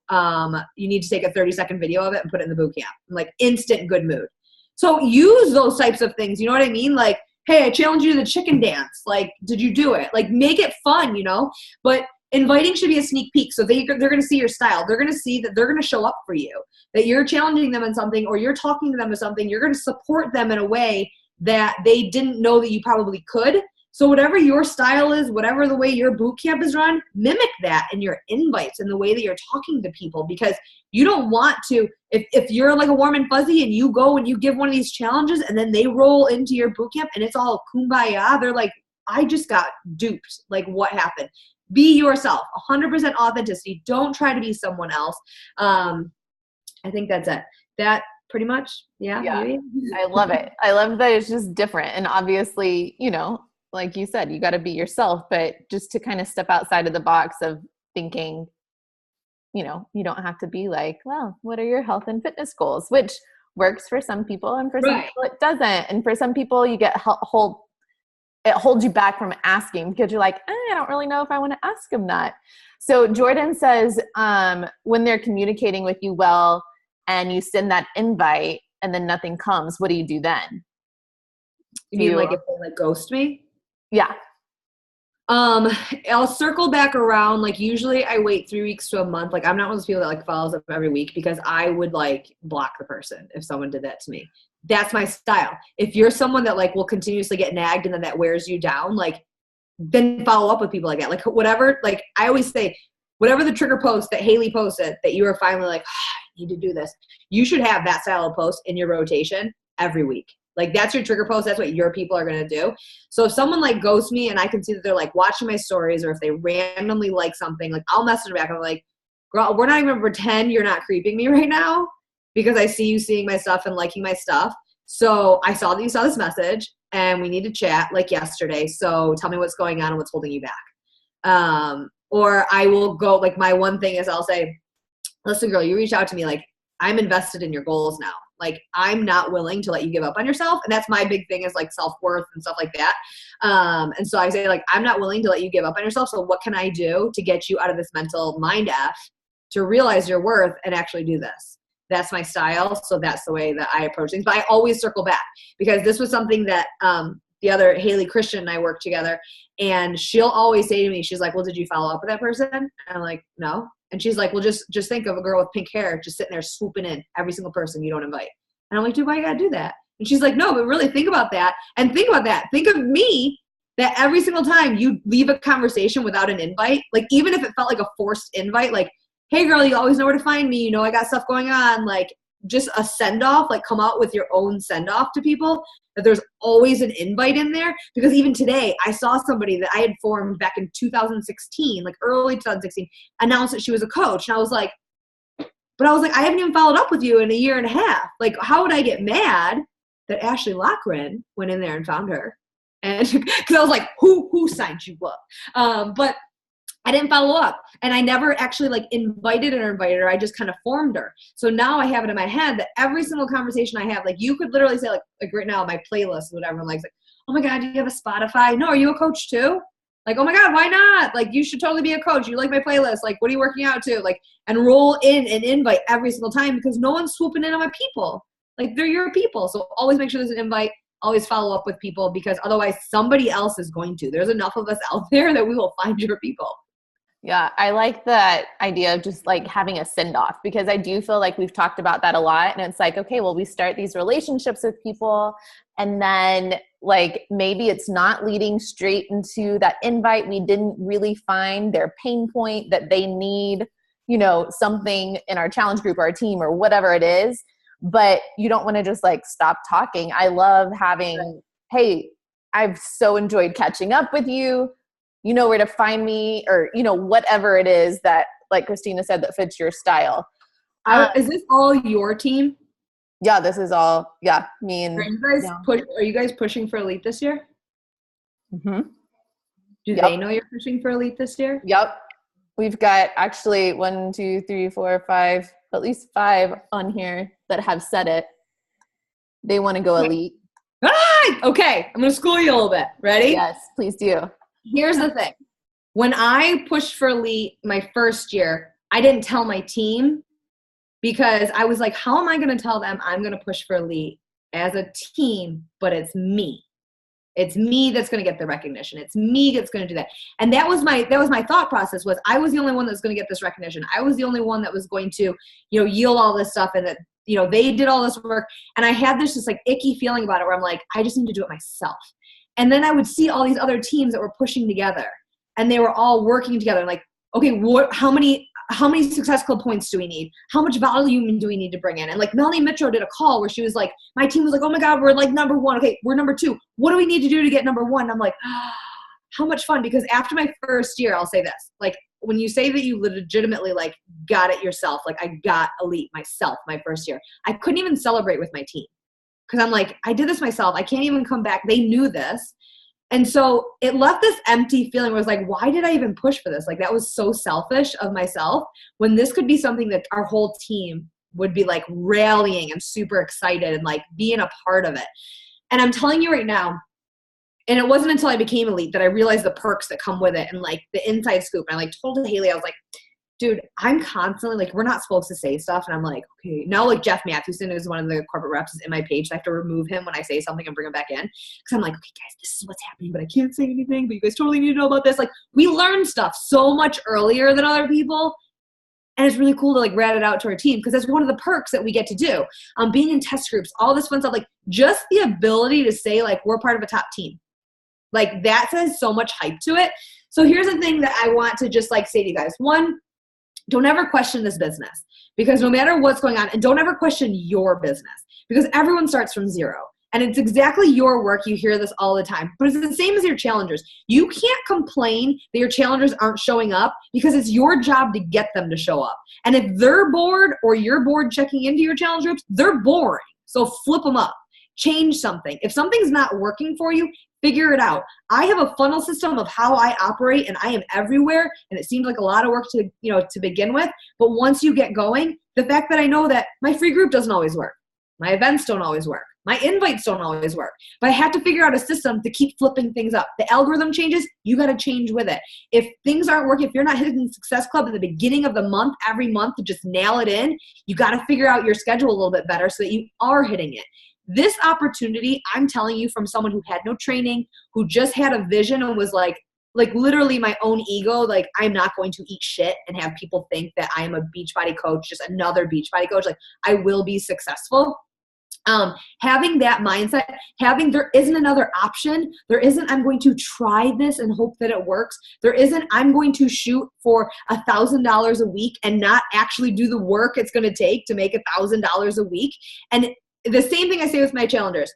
take a 30-second video of it and put it in the boot camp. I'm like instant good mood. So use those types of things. You know what I mean? Like, hey, I challenge you to the chicken dance. Like, did you do it? Like make it fun, you know? But inviting should be a sneak peek. So they're going to see your style. They're going to see that they're going to show up for you, that you're challenging them on something or you're talking to them about something. You're going to support them in a way that they didn't know that you probably could. So whatever your style is, whatever the way your boot camp is run, mimic that in your invites and the way that you're talking to people, because you don't want to, if you're like a warm and fuzzy and you go and you give one of these challenges and then they roll into your boot camp and it's all kumbaya, they're like, I just got duped. Like what happened? Be yourself, 100% authenticity. Don't try to be someone else. I think that's it. That pretty much, yeah. Maybe? I love it. I love that it's just different. And obviously, you know, like you said, you got to be yourself, but just to kind of step outside of the box of thinking, you know, you don't have to be like, well, what are your health and fitness goals? Which works for some people and for some people it doesn't. And for some people you get it holds you back from asking because you're like, I don't really know if I want to ask them that. So Jordan says, when they're communicating with you well and you send that invite and then nothing comes, what do you do then? You mean like if they like ghost me? Yeah. I'll circle back around. Like usually I wait 3 weeks to a month. Like I'm not one of those people that like follows up every week because I would like block the person if someone did that to me. That's my style. If you're someone that like will continuously get nagged and then that wears you down, like then follow up with people like that. Like whatever, like I always say, whatever the trigger post that Haley posted that you are finally like, I need to do this. You should have that style of post in your rotation every week. Like that's your trigger post. That's what your people are going to do. So if someone like ghosts me and I can see that they're like watching my stories or if they randomly like something, like I'll message them back. I'm like, girl, we're not even going to pretend you're not creeping me right now because I see you seeing my stuff and liking my stuff. So I saw that you saw this message and we need to chat like yesterday. So tell me what's going on and what's holding you back. Or I will go, like my one thing is I'll say, listen, girl, you reached out to me. Like I'm invested in your goals now. Like I'm not willing to let you give up on yourself. And that's my big thing is like self-worth and stuff like that. And so I say like, I'm not willing to let you give up on yourself. So what can I do to get you out of this mental mind F to realize your worth and actually do this? That's my style. So that's the way that I approach things. But I always circle back because this was something that the other Haley Christian and I work together. And she'll always say to me, she's like, well, did you follow up with that person? And I'm like, no. And she's like, well, just think of a girl with pink hair just sitting there swooping in every single person you don't invite. And I'm like, dude, why you gotta do that? And she's like, no, but really think about that. And think about that. Think of me that every single time you leave a conversation without an invite, like even if it felt like a forced invite, like, hey girl, you always know where to find me. You know, I got stuff going on. Like just a send off, like come out with your own send off to people, that there's always an invite in there. Because even today I saw somebody that I had formed back in 2016, like early 2016, announce that she was a coach. And I was like, I haven't even followed up with you in a year and a half. Like, how would I get mad that Ashley Lochran went in there and found her? And because I was like, who signed you up? But I didn't follow up, and I never actually like invited her. I just kind of formed her. So now I have it in my head that every single conversation I have, like you could literally say like right now, my playlist, whatever, like, oh my God, do you have a Spotify? No, are you a coach too? Like, oh my God, why not? Like, you should totally be a coach. You like my playlist. Like, what are you working out to? Like, and roll in and invite every single time because no one's swooping in on my people. Like, they're your people. So always make sure there's an invite. Always follow up with people because otherwise somebody else is going to. There's enough of us out there that we will find your people. Yeah, I like that idea of just like having a send off because I do feel like we've talked about that a lot. And it's like, okay, well, we start these relationships with people and then like maybe it's not leading straight into that invite. We didn't really find their pain point that they need, you know, something in our challenge group or our team or whatever it is. But you don't want to just like stop talking. I love having, hey, I've so enjoyed catching up with you. You know where to find me or, you know, whatever it is that, like Kristina said, that fits your style. Is this all your team? Yeah, this is all, me and. Are you guys pushing for elite this year? Mm-hmm. Do they know you're pushing for elite this year? Yep. We've got actually 1, 2, 3, 4, 5, at least 5 on here that have said it. They want to go elite. Okay. I'm going to school you a little bit. Ready? Yes, please do. Here's the thing. When I pushed for elite my first year, I didn't tell my team because I was like, how am I going to tell them I'm going to push for elite as a team, but it's me. It's me that's going to get the recognition. It's me that's going to do that. And that was my thought process was I was the only one that was going to get this recognition. I was the only one that was going to, you know, yield all this stuff and that, you know, they did all this work. And I had this just like icky feeling about it where I'm like, I just need to do it myself. And then I would see all these other teams that were pushing together and they were all working together. Like, okay, how many Success Club points do we need? How much volume do we need to bring in? And like Melanie Mitro did a call where she was like, my team was like, oh my God, we're like number 1. Okay, we're number 2. What do we need to do to get number 1? And I'm like, how much fun. Because after my first year, I'll say this, like when you say that you legitimately like got it yourself, like I got elite myself my first year, I couldn't even celebrate with my team. Because I'm like, I did this myself. I can't even come back. They knew this. And so it left this empty feeling where I was like, why did I even push for this? Like that was so selfish of myself when this could be something that our whole team would be like rallying and super excited and like being a part of it. And I'm telling you right now, and it wasn't until I became elite that I realized the perks that come with it and like the inside scoop. And I like told Haley, I was like, dude, I'm constantly like, we're not supposed to say stuff. And I'm like, okay, now like Jeff Matthewson is one of the corporate reps is in my page. So I have to remove him when I say something and bring him back in. Cause I'm like, okay guys, this is what's happening, but I can't say anything, but you guys totally need to know about this. Like we learn stuff so much earlier than other people. And it's really cool to like rat it out to our team. Cause that's one of the perks that we get to do. Being in test groups, all this fun stuff, like just the ability to say like, we're part of a top team. Like that says so much hype to it. So here's the thing that I want to just like say to you guys. One, don't ever question this business because no matter what's going on, and don't ever question your business because everyone starts from zero and it's exactly your work. You hear this all the time, but it's the same as your challengers. You can't complain that your challengers aren't showing up because it's your job to get them to show up. And if they're bored or you're bored checking into your challenge groups, they're boring. So flip them up, change something. If something's not working for you, figure it out. I have a funnel system of how I operate and I am everywhere. And it seems like a lot of work to begin with. But once you get going, the fact that I know that my free group doesn't always work. My events don't always work. My invites don't always work. But I have to figure out a system to keep flipping things up. The algorithm changes, you got to change with it. If things aren't working, if you're not hitting the Success Club at the beginning of the month, every month to just nail it in, you got to figure out your schedule a little bit better so that you are hitting it. This opportunity, I'm telling you from someone who had no training, who just had a vision and was like literally my own ego, like I'm not going to eat shit and have people think that I am a Beachbody coach, just another Beachbody coach. Like I will be successful. Having that mindset, there isn't another option. There isn't, I'm going to try this and hope that it works. There isn't, I'm going to shoot for $1,000 a week and not actually do the work it's going to take to make $1,000 a week. And the same thing I say with my challengers.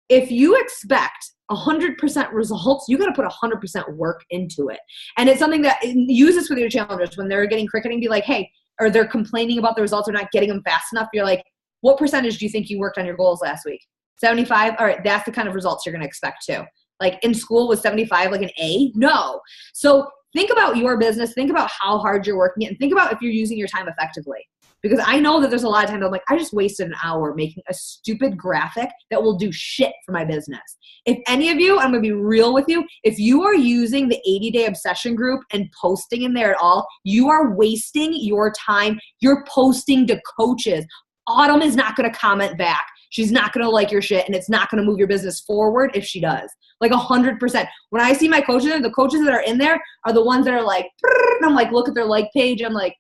If you expect 100% results, you got to put 100% work into it. And it's something that use this with your challengers when they're getting cricketing, be like, hey, or they're complaining about the results or not getting them fast enough. You're like, what percentage do you think you worked on your goals last week? 75? All right, that's the kind of results you're going to expect too. like in school was 75, like an A? No. So think about your business, think about how hard you're working it, and think about if you're using your time effectively. Because I know that there's a lot of times I'm like, I just wasted an hour making a stupid graphic that will do shit for my business. If any of you, I'm going to be real with you, if you are using the 80-day obsession group and posting in there at all, you are wasting your time. You're posting to coaches. Autumn is not going to comment back. She's not going to like your shit, and it's not going to move your business forward if she does. Like 100%. When I see my coaches, the coaches that are in there are the ones that are like, and I'm like, look at their like page. I'm like,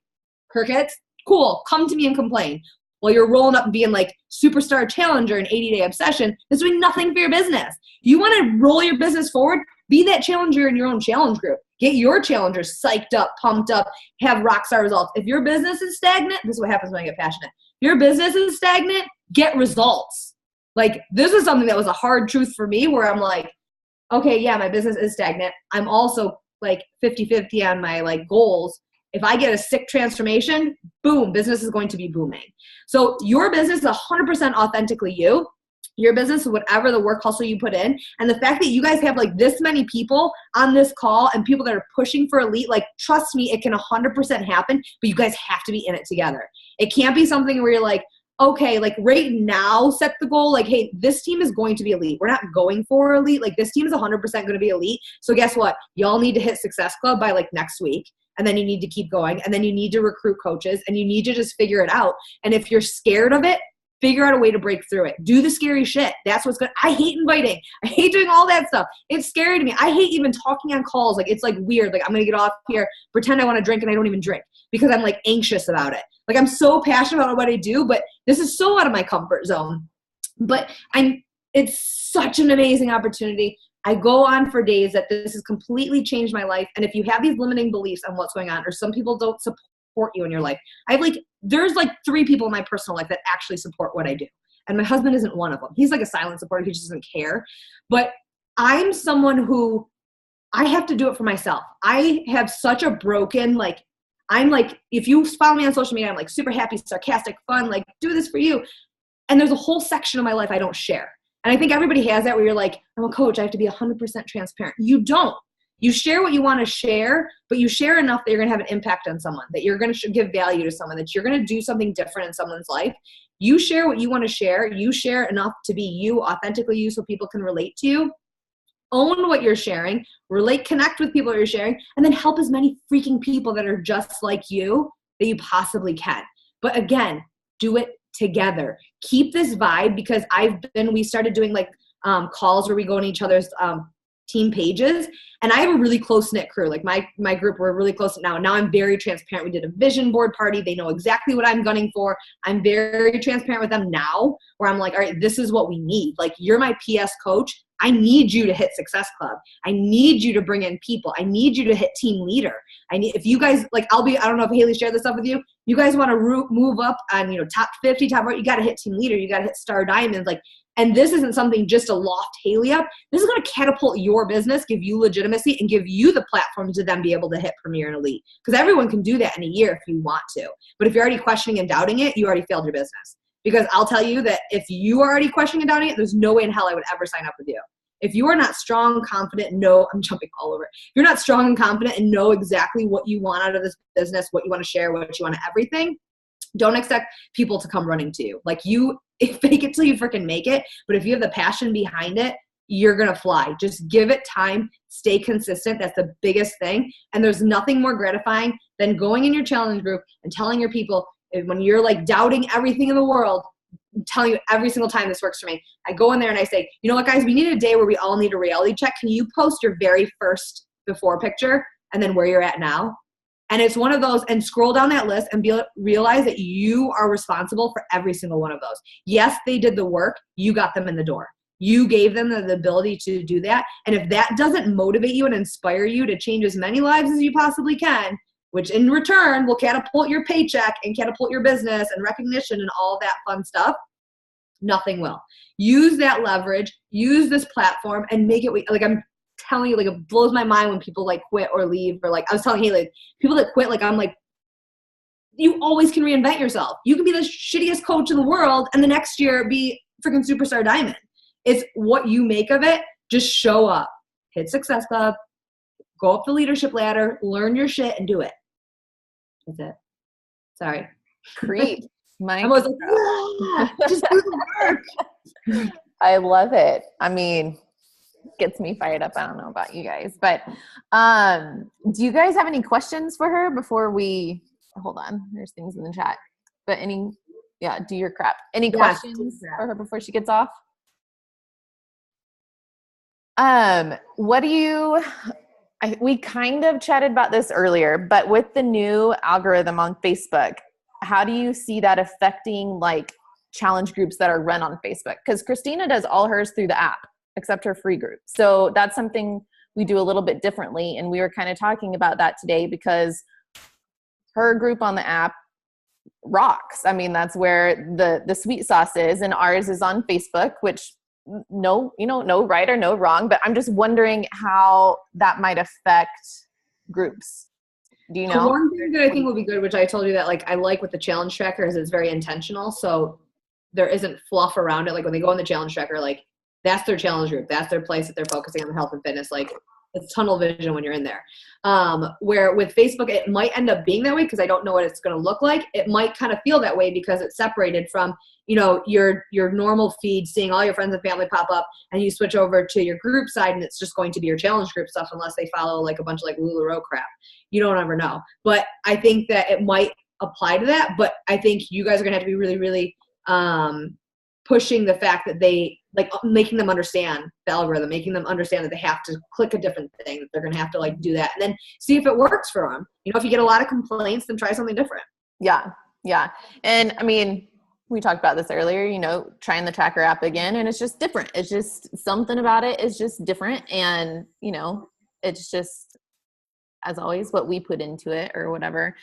crickets, cool. Come to me and complain. While you're rolling up and being like superstar challenger and 80-day obsession, that's doing nothing for your business. You want to roll your business forward? Be that challenger in your own challenge group. Get your challengers psyched up, pumped up, have rock star results. If your business is stagnant, this is what happens when I get passionate. If your business is stagnant, get results. Like, this is something that was a hard truth for me where I'm like, okay, yeah, my business is stagnant. I'm also like 50-50 on my like goals. If I get a sick transformation, boom, business is going to be booming. So your business is 100% authentically you. Your business is whatever the work hustle you put in. And the fact that you guys have like this many people on this call and people that are pushing for elite, like, trust me, it can 100% happen, but you guys have to be in it together. It can't be something where you're like, okay, like right now set the goal, like, hey, this team is going to be elite. We're not going for elite. Like, this team is 100% going to be elite. So guess what? Y'all need to hit Success Club by like next week. And then you need to keep going. And then you need to recruit coaches and you need to just figure it out. And if you're scared of it, figure out a way to break through it. Do the scary shit. That's what's good. I hate inviting. I hate doing all that stuff. It's scary to me. I hate even talking on calls. Like, it's like weird. Like, I'm going to get off here, pretend I want to drink, and I don't even drink because I'm like anxious about it. Like, I'm so passionate about what I do, but this is so out of my comfort zone. But it's such an amazing opportunity. I go on for days that this has completely changed my life. And if you have these limiting beliefs on what's going on, or some people don't support you in your life, there's like 3 people in my personal life that actually support what I do. And my husband isn't one of them. He's like a silent supporter. He just doesn't care. But I'm someone who, I have to do it for myself. I have such a broken, like, I'm like, if you follow me on social media, I'm like super happy, sarcastic, fun, like, do this for you. And there's a whole section of my life I don't share. And I think everybody has that where you're like, I'm a coach, I have to be 100% transparent. You don't. You share what you want to share, but you share enough that you're going to have an impact on someone, that you're going to give value to someone, that you're going to do something different in someone's life. You share what you want to share. You share enough to be you, authentically you, so people can relate to you. Own what you're sharing, connect with people that you're sharing, and then help as many freaking people that are just like you that you possibly can. But again, do it together. Keep this vibe, because we started doing like calls where we go on each other's team pages, and I have a really close-knit crew. Like my group, we're really close now. Now I'm very transparent. We did a vision board party. They know exactly what I'm gunning for. I'm very transparent with them now, where I'm like, all right, this is what we need. Like, you're my PS coach. I need you to hit Success Club. I need you to bring in people. I need you to hit team leader. If you guys, like, I don't know if Haley shared this stuff with you. You guys want to move up on, top 50, top 40, you got to hit team leader. You got to hit star diamonds. Like, and this isn't something just to loft Haley up. This is going to catapult your business, give you legitimacy, and give you the platform to then be able to hit Premier and Elite. Because everyone can do that in a year if you want to. But if you're already questioning and doubting it, you already failed your business. Because I'll tell you that if you are already questioning and doubting it, there's no way in hell I would ever sign up with you. If you are not strong, confident, I'm jumping all over. If you're not strong and confident and know exactly what you want out of this business, what you want to share, what you want to everything, don't expect people to come running to you. Like, you fake it till you freaking make it. But if you have the passion behind it, you're going to fly. Just give it time. Stay consistent. That's the biggest thing. And there's nothing more gratifying than going in your challenge group and telling your people, when you're like doubting everything in the world, I'm telling you every single time this works for me. I go in there and I say, you know what, guys, we need a day where we all need a reality check. Can you post your very first before picture and then where you're at now? And it's one of those, and scroll down that list and realize that you are responsible for every single one of those. Yes, they did the work. You got them in the door. You gave them the ability to do that. And if that doesn't motivate you and inspire you to change as many lives as you possibly can, which in return will catapult your paycheck and catapult your business and recognition and all that fun stuff, nothing will. Use that leverage, use this platform, and make it, like, I'm telling you, like, it blows my mind when people like quit or leave, or like I was telling Haley, people that quit, like, I'm like, you always can reinvent yourself. You can be the shittiest coach in the world and the next year be freaking superstar diamond. It's what you make of it. Just show up, hit Success Club, go up the leadership ladder, learn your shit, and do it. That's it. Sorry. Preach. I was like, yeah, just do the work. I love it. I mean, gets me fired up. I don't know about you guys, but do you guys have any questions for her before we hold on? There's things in the chat, but do your crap. Any questions for her before she gets off? We kind of chatted about this earlier, but with the new algorithm on Facebook, how do you see that affecting like challenge groups that are run on Facebook? Because Kristina does all hers through the app, except her free group. So that's something we do a little bit differently. And we were kind of talking about that today because her group on the app rocks. I mean, that's where the sweet sauce is, and ours is on Facebook, which no right or no wrong, but I'm just wondering how that might affect groups. Do you know? So one thing that I think will be good, which I told you that like I like with the challenge tracker, is it's very intentional. So there isn't fluff around it. Like when they go on the challenge tracker, like that's their challenge group. That's their place that they're focusing on the health and fitness. Like it's tunnel vision when you're in there. Where with Facebook, it might end up being that way because I don't know what it's going to look like. It might kind of feel that way because it's separated from, your normal feed, seeing all your friends and family pop up, and you switch over to your group side and it's just going to be your challenge group stuff unless they follow like a bunch of like LuLaRoe crap. You don't ever know. But I think that it might apply to that. But I think you guys are going to have to be really, really pushing the fact that they like making them understand the algorithm, making them understand that they have to click a different thing, that they're going to have to like do that, and then see if it works for them. If you get a lot of complaints, then try something different. Yeah. And I mean, we talked about this earlier, trying the tracker app again, and it's just different. It's just something about it is just different. And, it's just, as always, what we put into it or whatever.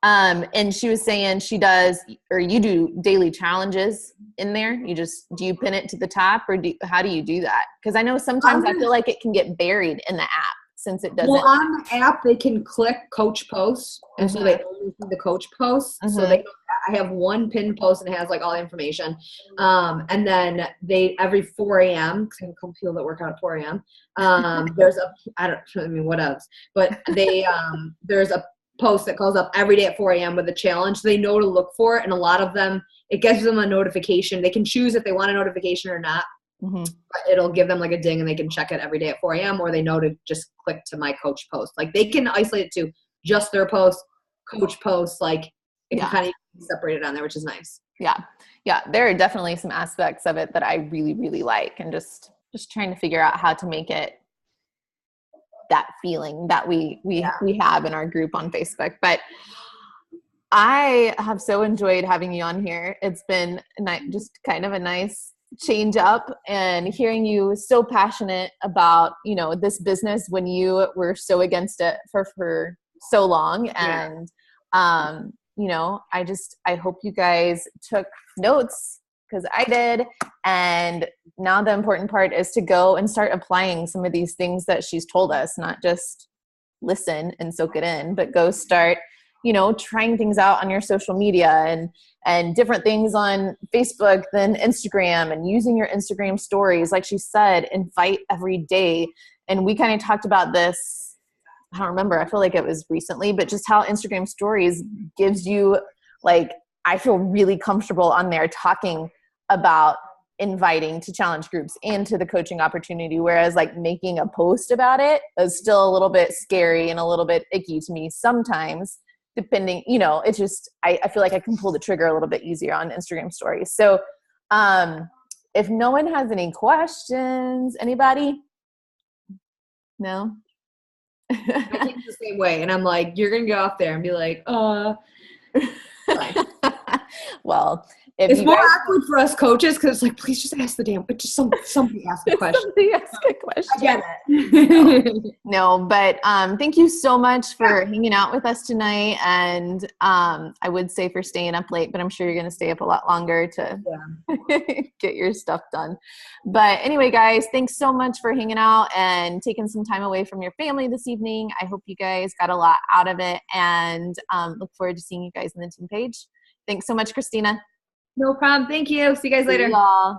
And she was saying you do daily challenges in there. Do you pin it to the top or how do you do that? Because I know sometimes I feel like it can get buried in the app since it doesn't. Well, on the app, they can click coach posts. And so they only see the coach posts. Mm-hmm. So I have one pinned post and it has like all the information. And then every 4 a.m., because I have a couple people that work out at 4 a.m. There's what else? But there's a post that calls up every day at 4 a.m. with a challenge. So they know to look for it. And a lot of them, it gives them a notification. They can choose if they want a notification or not. Mm-hmm. But it'll give them like a ding and they can check it every day at 4 a.m. or they know to just click to my coach post. Like they can isolate it to just their post, coach posts, like it can kind of separate it on there, which is nice. Yeah. There are definitely some aspects of it that I really, really like, and just trying to figure out how to make it that feeling that we have in our group on Facebook. But I have so enjoyed having you on here. It's been just kind of a nice change up, and hearing you so passionate about, this business when you were so against it for so long. And, I hope you guys took notes because I did. And now the important part is to go and start applying some of these things that she's told us, not just listen and soak it in, but go start, trying things out on your social media and different things on Facebook than Instagram, and using your Instagram stories. Like she said, invite every day. And we kind of talked about this, I don't remember, I feel like it was recently, but just how Instagram stories gives you, like, I feel really comfortable on there talking about inviting to challenge groups and to the coaching opportunity. Whereas like making a post about it is still a little bit scary and a little bit icky to me sometimes, depending, it's just, I feel like I can pull the trigger a little bit easier on Instagram stories. So if no one has any questions, anybody? No? I think the same way. And I'm like, you're going to go out there and be like, well, it's more awkward for us coaches because it's like, please just ask the damn, but just somebody ask a question. Somebody ask a question. I get it. No, but thank you so much for hanging out with us tonight. And I would say for staying up late, but I'm sure you're going to stay up a lot longer to get your stuff done. But anyway, guys, thanks so much for hanging out and taking some time away from your family this evening. I hope you guys got a lot out of it, and look forward to seeing you guys in the team page. Thanks so much, Kristina. No problem. Thank you. See you guys later. See y'all.